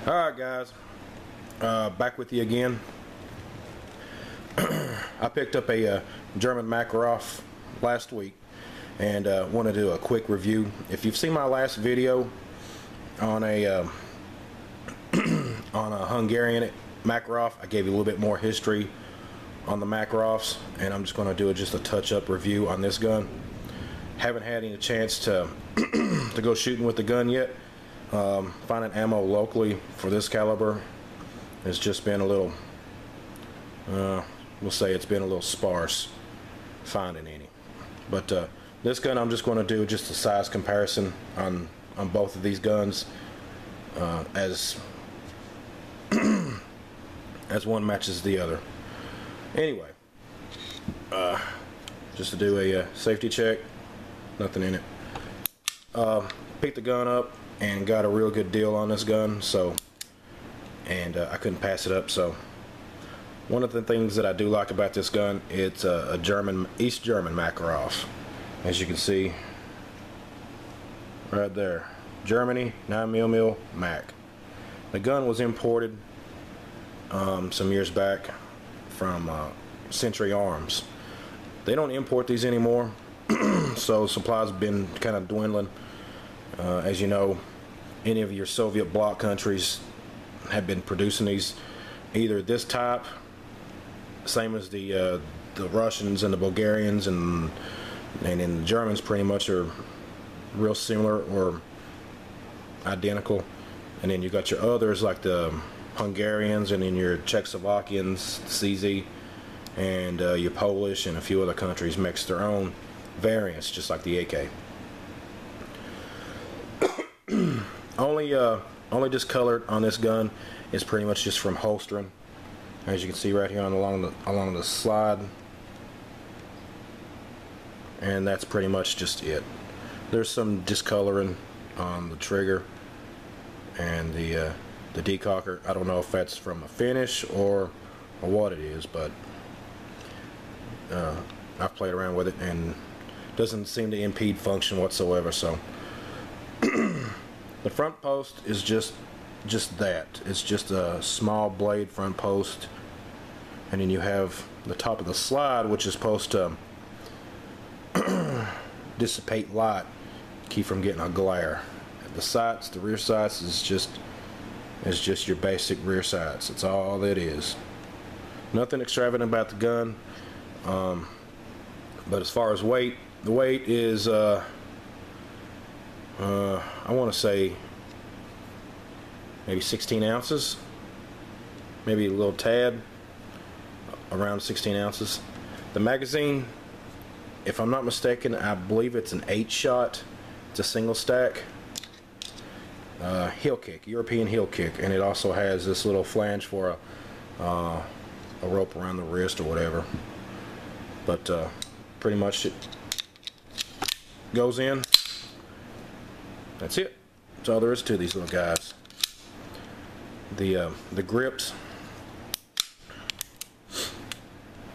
Alright guys, back with you again. I picked up a German Makarov last week and want to do a quick review. If you've seen my last video on a on a Hungarian Makarov, I gave you a little bit more history on the Makarovs, and I'm just going to do just a touch-up review on this gun. Haven't had any chance to to go shooting with the gun yet. Finding ammo locally for this caliber has just been a little, we'll say it's been a little sparse finding any. But this gun, I'm just going to do just a size comparison on both of these guns, as as one matches the other. Anyway, just to do a safety check, nothing in it. Picked the gun up and got a real good deal on this gun, so I couldn't pass it up. So one of the things that I do like about this gun, it's a East German Makarov, as you can see right there, Germany, 9mm Mac. The gun was imported some years back from Century Arms. They don't import these anymore, so supplies have been kind of dwindling. As you know, any of your Soviet bloc countries have been producing these, either this type, same as the Russians and the Bulgarians, and then the Germans pretty much are real similar or identical. And then you got your others like the Hungarians, and then your Czechoslovakians, CZ, and your Polish and a few other countries mix their own variants, just like the AK. Only discolored on this gun is pretty much just from holstering, as you can see right here along the slide, and that's pretty much just it. There's some discoloring on the trigger and the decocker. I don't know if that's from a finish or what it is, but I've played around with it and it doesn't seem to impede function whatsoever. So the front post is just that. It's just a small blade front post, and then you have the top of the slide, which is supposed to dissipate light, keep from getting a glare. The sights, the rear sights, is just your basic rear sights. That's all it is. Nothing extravagant about the gun. But as far as weight, the weight is I want to say maybe 16 ounces, maybe a little tad, around 16 ounces. The magazine, if I'm not mistaken, I believe it's an 8-shot. It's a single stack. Heel kick, European heel kick, and it also has this little flange for a rope around the wrist or whatever. But pretty much it goes in. That's it. That's all there is to these little guys. The grips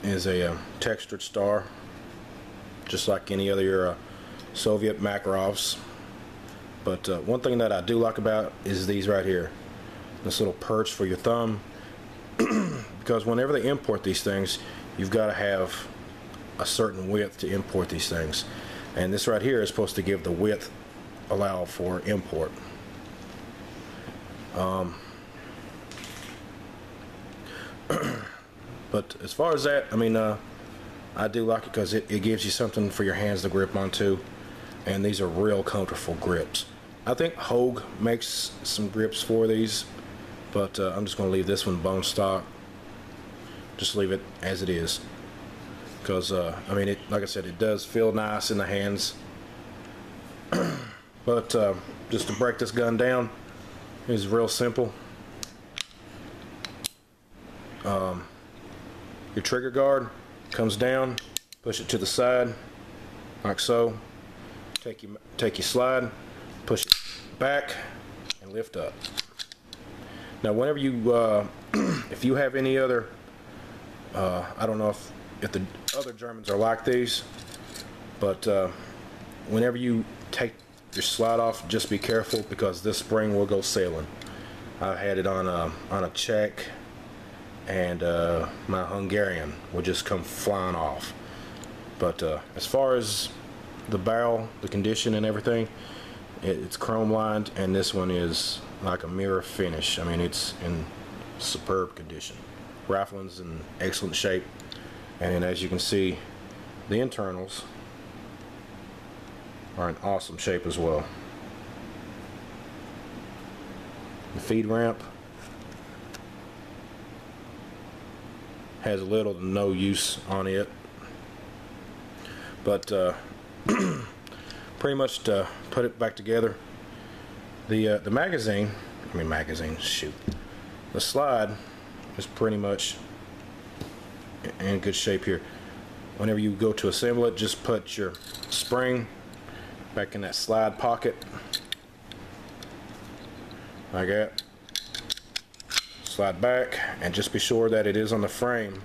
is a textured star, just like any other Soviet Makarovs. But one thing that I do like about is these right here, this little perch for your thumb, because whenever they import these things, you've got to have a certain width to import these things, and this right here is supposed to give the width allow for import. But as far as that, I mean, I do like it because it gives you something for your hands to grip onto, and these are real comfortable grips. I think Hogue makes some grips for these, but I'm just going to leave this one bone stock. Just leave it as it is, because I mean, like I said, it does feel nice in the hands. But just to break this gun down is real simple. Your trigger guard comes down, push it to the side like so, take your slide, push it back and lift up. Now whenever you if you have any other I don't know if the other Germans are like these, but whenever you take your slide off, just be careful, because this spring will go sailing. I had it on a Czech, and my Hungarian would just come flying off. But as far as the barrel, the condition and everything, it's chrome lined, and this one is like a mirror finish. I mean, it's in superb condition. Rifling's in excellent shape, and then as you can see, the internals are in awesome shape as well. The feed ramp has little to no use on it, but pretty much to put it back together, the magazine, shoot, the slide is pretty much in good shape here. Whenever you go to assemble it, just put your spring back in that slide pocket like that. Slide back, and just be sure that it is on the frame.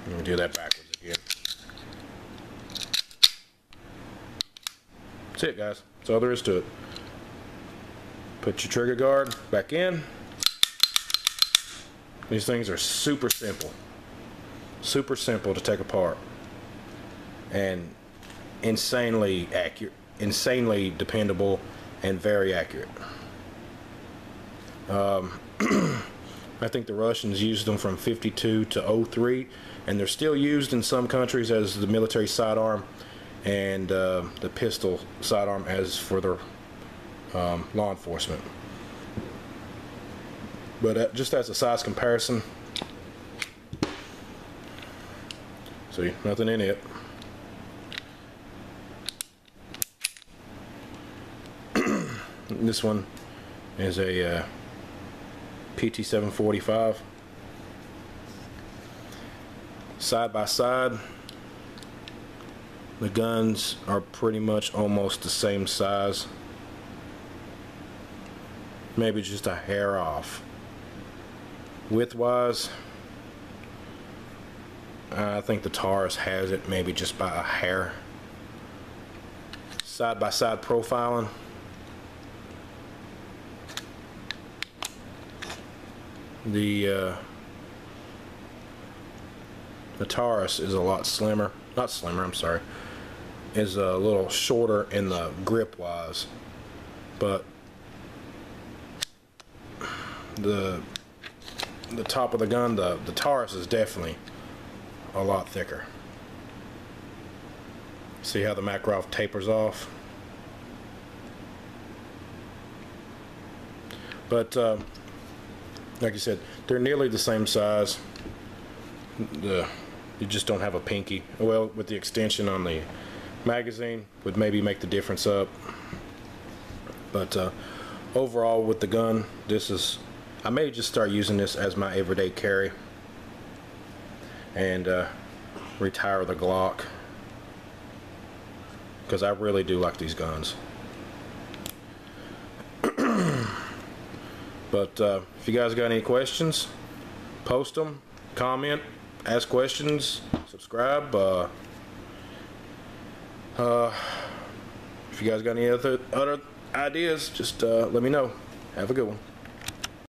Let me do that backwards again. That's it, guys. That's all there is to it. Put your trigger guard back in. These things are super simple. Super simple to take apart. And insanely accurate, insanely dependable, and very accurate. I think the Russians used them from 52 to 03, and they're still used in some countries as the military sidearm, and the pistol sidearm as for their law enforcement. But just as a size comparison, see, nothing in it. This one is a PT 745. Side by side, the guns are pretty much almost the same size, maybe just a hair off. Width-wise, I think the Taurus has it maybe just by a hair. Side by side profiling, the Taurus is a lot slimmer. Not slimmer, I'm sorry. Is a little shorter in the grip wise, but the top of the gun, the Taurus is definitely a lot thicker. See how the Makarov tapers off? But like I said, they're nearly the same size. You just don't have a pinky. Well, with the extension on the magazine would maybe make the difference up. But overall with the gun, this is, I may just start using this as my everyday carry and retire the Glock, because I really do like these guns. But if you guys got any questions, post them, comment, ask questions, subscribe. If you guys got any other ideas, just let me know. Have a good one.